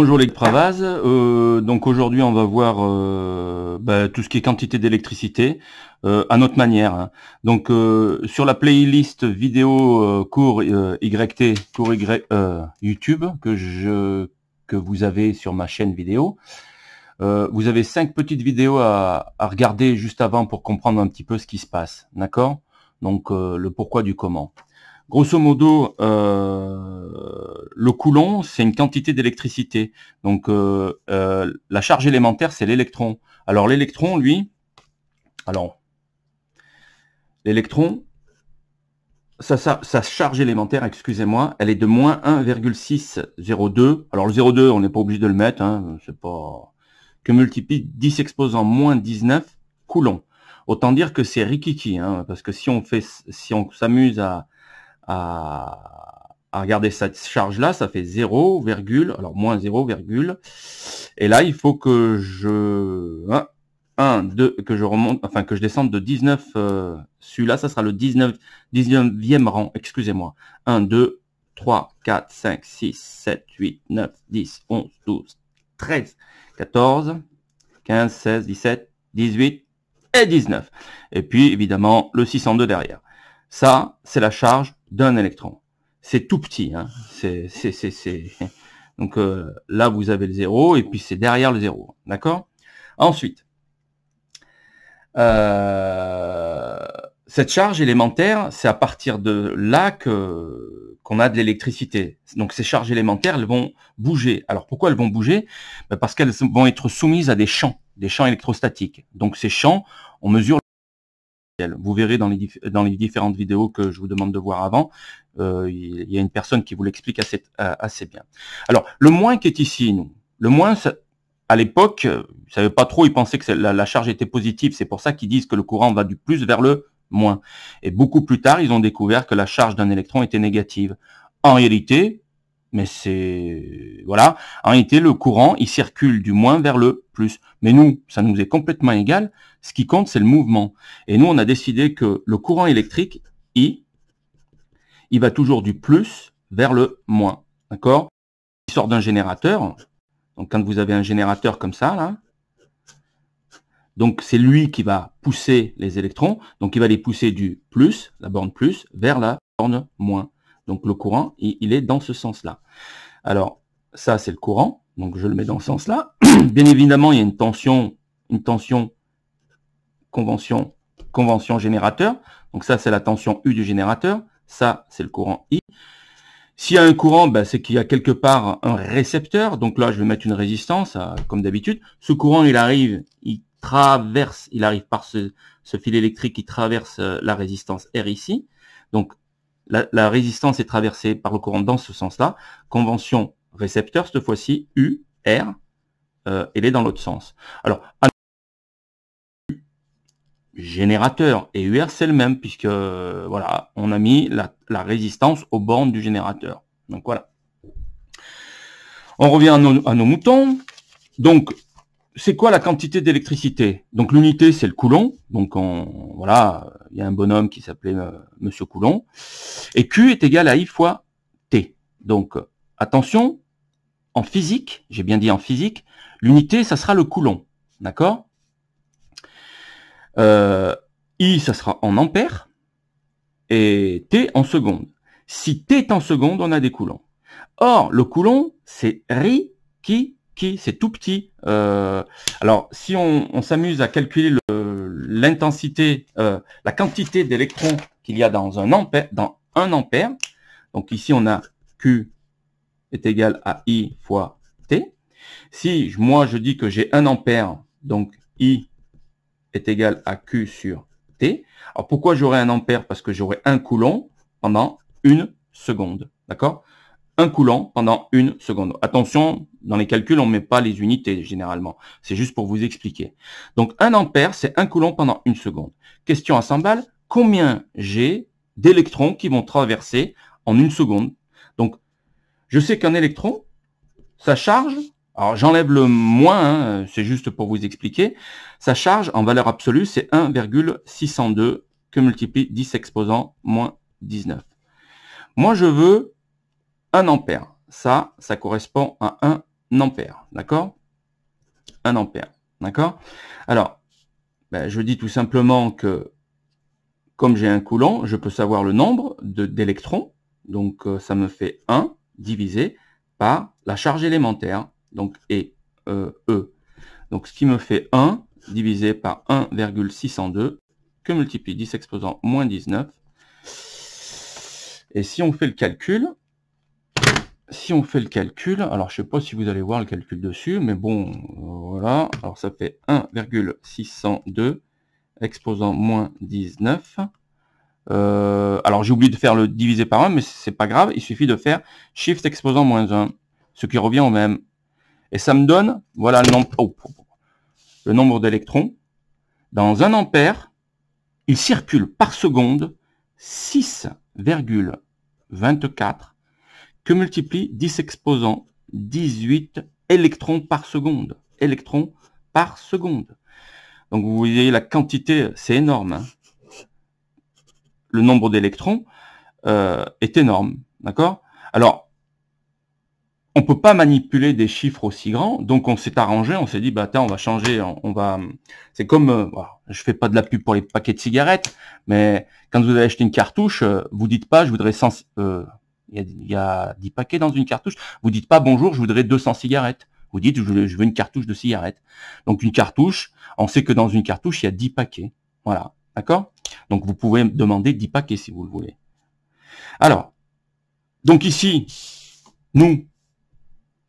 Bonjour les Pravaz, donc aujourd'hui on va voir tout ce qui est quantité d'électricité à notre manière, hein. Donc sur la playlist vidéo cours YT, cours YouTube que vous avez sur ma chaîne vidéo, vous avez 5 petites vidéos à regarder juste avant pour comprendre un petit peu ce qui se passe, d'accord? Donc le pourquoi du comment. Grosso modo, le coulomb, c'est une quantité d'électricité. Donc, la charge élémentaire, c'est l'électron. Alors, l'électron, lui, sa charge élémentaire, excusez-moi, elle est de moins 1,602. Alors, le 0,2, on n'est pas obligé de le mettre, hein, c'est pas... que multiplie 10 exposant moins 19 coulombs. Autant dire que c'est rikiki, hein, parce que si on s'amuse à regarder cette charge là, ça fait 0, alors moins 0, et là il faut que que je remonte, enfin que je descende de 19, celui-là ça sera le 19e rang, excusez-moi, 1, 2, 3, 4, 5, 6, 7, 8, 9, 10, 11, 12, 13, 14, 15, 16, 17, 18 et 19. Et puis évidemment le 602 derrière. Ça, c'est la charge d'un électron. C'est tout petit, hein. Donc là, vous avez le 0, et puis c'est derrière le 0. D'accord? Ensuite, cette charge élémentaire, c'est à partir de là qu'on a de l'électricité. Donc ces charges élémentaires, elles vont bouger. Alors pourquoi elles vont bouger? Parce qu'elles vont être soumises à des champs électrostatiques. Donc ces champs, on mesure. Vous verrez dans les différentes vidéos que je vous demande de voir avant, il y a une personne qui vous l'explique assez bien. Alors, le moins qui est ici, le moins, à l'époque, ils ne savaient pas trop, ils pensaient que la charge était positive, c'est pour ça qu'ils disent que le courant va du plus vers le moins. Et beaucoup plus tard, ils ont découvert que la charge d'un électron était négative. En réalité, mais c'est... Voilà. En réalité, le courant, il circule du moins vers le plus. Mais nous, ça nous est complètement égal. Ce qui compte, c'est le mouvement. Et nous, on a décidé que le courant électrique, il va toujours du plus vers le moins. D'accord? Il sort d'un générateur. Donc, quand vous avez un générateur comme ça, là, donc c'est lui qui va pousser les électrons. Donc, il va les pousser du plus, la borne plus, vers la borne moins. Donc le courant, il est dans ce sens-là. Alors, ça c'est le courant, donc je le mets dans ce sens-là. Bien évidemment, il y a une tension convention générateur. Donc ça c'est la tension U du générateur. Ça c'est le courant I. S'il y a un courant, c'est qu'il y a quelque part un récepteur. Donc là, je vais mettre une résistance, comme d'habitude. Ce courant, il arrive par ce fil électrique qui traverse la résistance R ici. Donc, la résistance est traversée par le courant dans ce sens-là. Convention récepteur, cette fois-ci, U, R, elle est dans l'autre sens. Alors, générateur et UR, c'est le même, puisque, voilà, on a mis la résistance aux bornes du générateur. Donc, voilà. On revient à nos moutons. Donc, c'est quoi la quantité d'électricité? Donc l'unité, c'est le coulomb. Donc voilà, il y a un bonhomme qui s'appelait Monsieur Coulomb. Et Q est égal à I fois T. Donc attention, en physique, j'ai bien dit en physique, l'unité, ça sera le coulomb. D'accord? I, ça sera en ampères. Et T en secondes. Si T est en secondes, on a des coulombs. Or, le coulomb, c'est c'est tout petit. Alors, si on s'amuse à calculer l'intensité, la quantité d'électrons qu'il y a dans un ampère, donc ici on a Q est égal à I fois T. Si moi je dis que j'ai 1 ampère, donc I est égal à Q sur T. Alors pourquoi j'aurai 1 ampère? Parce que j'aurai 1 coulomb pendant 1 seconde. D'accord? 1 coulomb pendant 1 seconde. Attention, dans les calculs, on ne met pas les unités généralement. C'est juste pour vous expliquer. Donc 1 ampère, c'est 1 coulomb pendant 1 seconde. Question à 100 balles, combien j'ai d'électrons qui vont traverser en 1 seconde? Donc, je sais qu'un électron, sa charge, alors j'enlève le moins, hein, c'est juste pour vous expliquer, sa charge en valeur absolue, c'est 1,602 que multiplie 10 exposant moins 19. Moi, je veux 1 ampère. Ça correspond à 1 ampère, d'accord? 1 ampère, d'accord? Alors, ben, je dis tout simplement que comme j'ai un coulomb, je peux savoir le nombre d'électrons. Donc, ça me fait 1 divisé par la charge élémentaire. Donc, E. Donc, ce qui me fait 1 divisé par 1,602 que multiplie 10 exposant moins 19. Et si on fait le calcul, alors je sais pas si vous allez voir le calcul dessus, mais bon, voilà. Alors, ça fait 1,602 exposant moins 19. Alors j'ai oublié de faire le divisé par 1, mais c'est pas grave, il suffit de faire shift exposant moins 1, ce qui revient au même. Et ça me donne, voilà le nombre d'électrons. Dans 1 ampère, il circule par seconde 6,24 que multiplie 10 exposant 18 électrons par seconde. Électrons par seconde. Donc vous voyez la quantité, c'est énorme, hein. Le nombre d'électrons est énorme, d'accord? Alors, on peut pas manipuler des chiffres aussi grands, donc on s'est arrangé, on s'est dit, bah attends, on va changer, on va... C'est comme, voilà, je fais pas de la pub pour les paquets de cigarettes, mais quand vous avez acheté une cartouche, vous dites pas, je voudrais 100... il y a 10 paquets dans une cartouche, vous dites pas, bonjour, je voudrais 200 cigarettes. Vous dites, je veux une cartouche de cigarettes. Donc une cartouche, on sait que dans une cartouche, il y a 10 paquets. Voilà, d'accord? Donc vous pouvez demander 10 paquets si vous le voulez. Alors, donc ici, nous,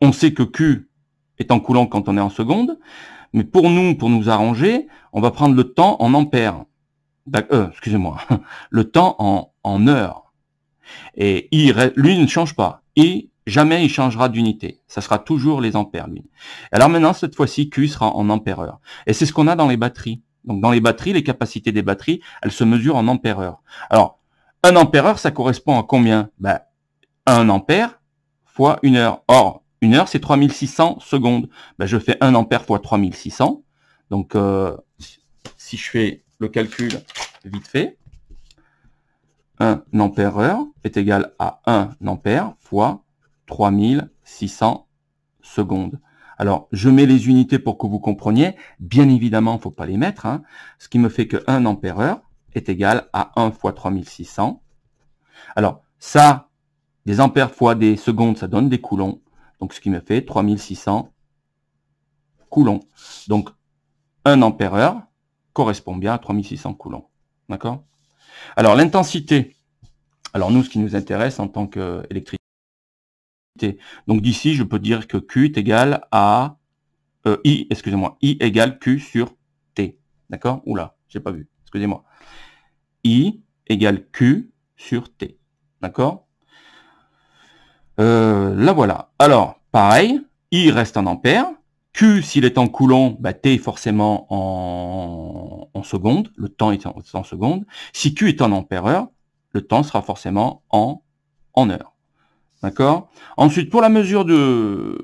on sait que Q est en coulomb quand on est en seconde, mais pour nous arranger, on va prendre le temps en ampères. Excusez-moi, le temps en heures. Et I, lui, ne change pas. I, jamais il changera d'unité. Ça sera toujours les ampères, lui. Alors maintenant, cette fois-ci, Q sera en ampères-heure. Et c'est ce qu'on a dans les batteries. Donc dans les batteries, les capacités des batteries, elles se mesurent en ampères-heure. Alors, 1 ampère-heure, ça correspond à combien? 1 ampère fois 1 heure. Or, 1 heure, c'est 3600 secondes. Je fais 1 ampère fois 3600. Donc, si je fais le calcul vite fait, 1 ampère-heure est égal à 1 ampère fois 3600 secondes. Alors, je mets les unités pour que vous compreniez. Bien évidemment, il ne faut pas les mettre, hein. Ce qui me fait que 1 ampère-heure est égal à 1 fois 3600. Alors, ça, des ampères fois des secondes, ça donne des coulombs. Donc, ce qui me fait 3600 coulombs. Donc, 1 ampère-heure correspond bien à 3600 coulombs. D'accord? Alors, l'intensité. Alors, nous, ce qui nous intéresse en tant qu'électricité. Donc, d'ici, je peux dire que Q est égal à... I égale Q sur T. D'accord? Oula, j'ai pas vu. Excusez-moi. I égale Q sur T. D'accord? Là, voilà. Alors, pareil, I reste en ampères. Q, s'il est en coulomb, T est forcément en secondes. Le temps est en secondes. Si Q est en ampère-heure, le temps sera forcément en heure. D'accord? Ensuite, pour la mesure du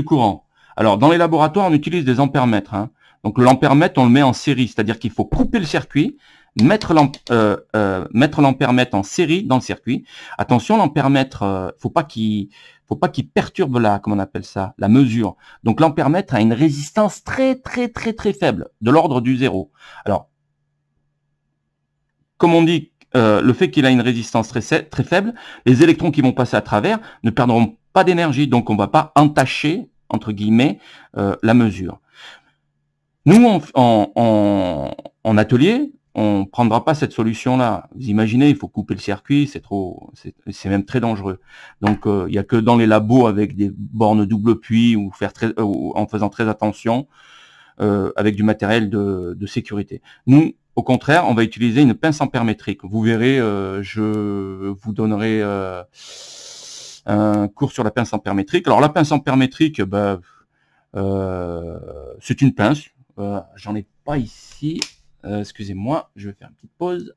courant. Alors, dans les laboratoires, on utilise des ampères-mètres, hein. Donc, l'ampère-mètre, on le met en série. C'est-à-dire qu'il faut couper le circuit, mettre l'ampère-mètre en série dans le circuit. Attention, l'ampère-mètre, faut pas qu'il perturbe la mesure. Donc l'ampère-mètre a une résistance très faible, de l'ordre du 0. Alors, comme on dit, le fait qu'il a une résistance très faible, les électrons qui vont passer à travers ne perdront pas d'énergie, donc on ne va pas entacher, entre guillemets, la mesure. Nous, en atelier, on ne prendra pas cette solution-là. Vous imaginez, il faut couper le circuit, c'est même très dangereux. Donc, il n'y a que dans les labos avec des bornes double puits ou en faisant très attention, avec du matériel de sécurité. Nous, au contraire, on va utiliser une pince ampère-métrique. Vous verrez, je vous donnerai un cours sur la pince ampère-métrique. Alors, la pince ampère-métrique, c'est une pince. J'en ai pas ici. Excusez-moi, je vais faire une petite pause.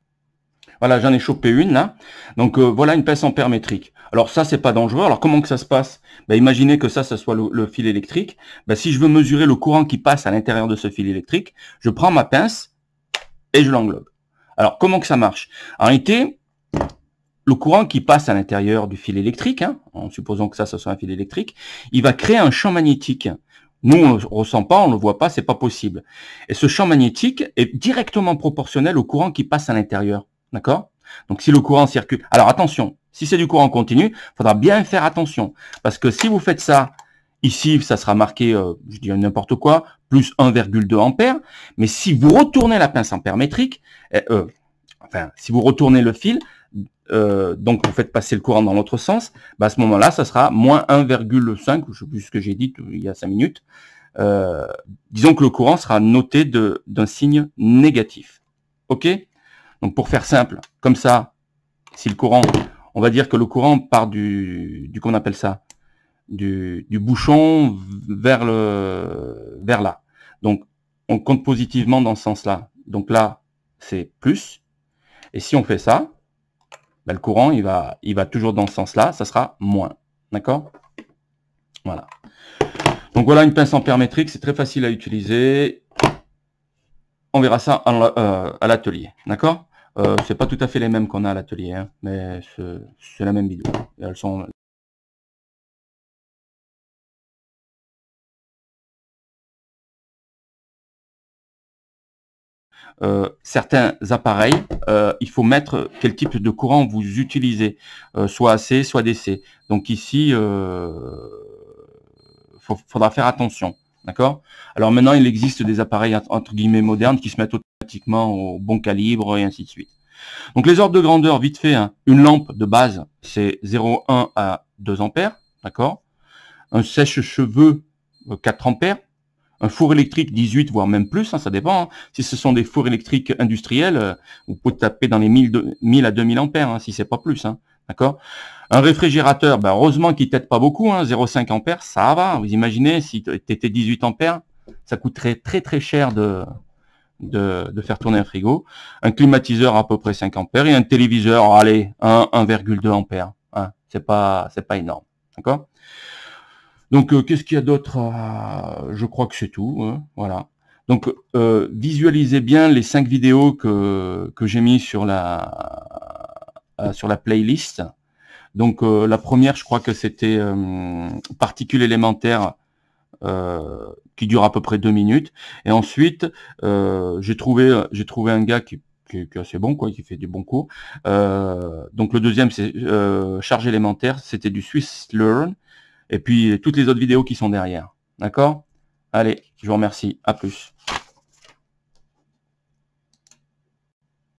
Voilà, j'en ai chopé une là. Donc voilà une pince ampère-métrique. Alors ça, c'est pas dangereux. Alors comment que ça se passe? Imaginez que ça soit le fil électrique. Si je veux mesurer le courant qui passe à l'intérieur de ce fil électrique, je prends ma pince et je l'englobe. Alors comment que ça marche? En réalité, le courant qui passe à l'intérieur du fil électrique, hein, en supposant que ça soit un fil électrique, il va créer un champ magnétique. Nous, on ne le ressent pas, on ne le voit pas, c'est pas possible. Et ce champ magnétique est directement proportionnel au courant qui passe à l'intérieur. D'accord? Donc, si le courant circule... Alors, attention, si c'est du courant continu, il faudra bien faire attention. Parce que si vous faites ça, ici, ça sera marqué, je dis n'importe quoi, plus 1,2 ampères. Mais si vous retournez la pince ampère-métrique, si vous retournez le fil, donc vous faites passer le courant dans l'autre sens, bah à ce moment-là, ça sera moins 1,5, je ne sais plus ce que j'ai dit il y a 5 minutes. Disons que le courant sera noté d'un signe négatif. OK? Donc pour faire simple, comme ça, si le courant, on va dire que le courant part qu'on appelle ça, du bouchon vers là. Donc on compte positivement dans ce sens-là. Donc là, c'est plus. Et si on fait ça, ben, le courant, il va toujours dans ce sens-là, ça sera moins. D'accord? Voilà. Donc voilà une pince ampère-métrique, c'est très facile à utiliser. On verra ça à l'atelier. D'accord? C'est pas tout à fait les mêmes qu'on a à l'atelier, hein, mais c'est la même vidéo. Et elles sont... certains appareils, il faut mettre quel type de courant vous utilisez, soit AC, soit DC. Donc ici, faudra faire attention. D'accord? Alors maintenant, il existe des appareils entre guillemets modernes qui se mettent automatiquement au bon calibre et ainsi de suite. Donc les ordres de grandeur, vite fait, hein, une lampe de base, c'est 0,1 à 2 ampères. D'accord? Un sèche-cheveux, 4 ampères. Un four électrique 18, voire même plus, hein, ça dépend. Hein. Si ce sont des fours électriques industriels, vous pouvez taper dans les 1000 à 2000 ampères, hein, si c'est pas plus. Hein, d'accord. Un réfrigérateur, ben, heureusement qu'il t'aide pas beaucoup, hein, 0,5 ampères, ça va. Vous imaginez, si tu étais 18 ampères, ça coûterait très très cher de faire tourner un frigo. Un climatiseur à peu près 5 ampères et un téléviseur, allez, 1,2 ampères. Hein, c'est pas énorme. D'accord. Donc, qu'est-ce qu'il y a d'autre? Je crois que c'est tout. Hein, voilà. Donc, visualisez bien les 5 vidéos que j'ai mis sur la playlist. Donc, la première, je crois que c'était particules élémentaires qui dure à peu près 2 minutes. Et ensuite, j'ai trouvé un gars qui est assez bon, quoi, qui fait du bon cours. Donc, le deuxième, c'est charge élémentaire. C'était du Swiss Learn. Et puis, toutes les autres vidéos qui sont derrière. D'accord? Allez, je vous remercie. À plus.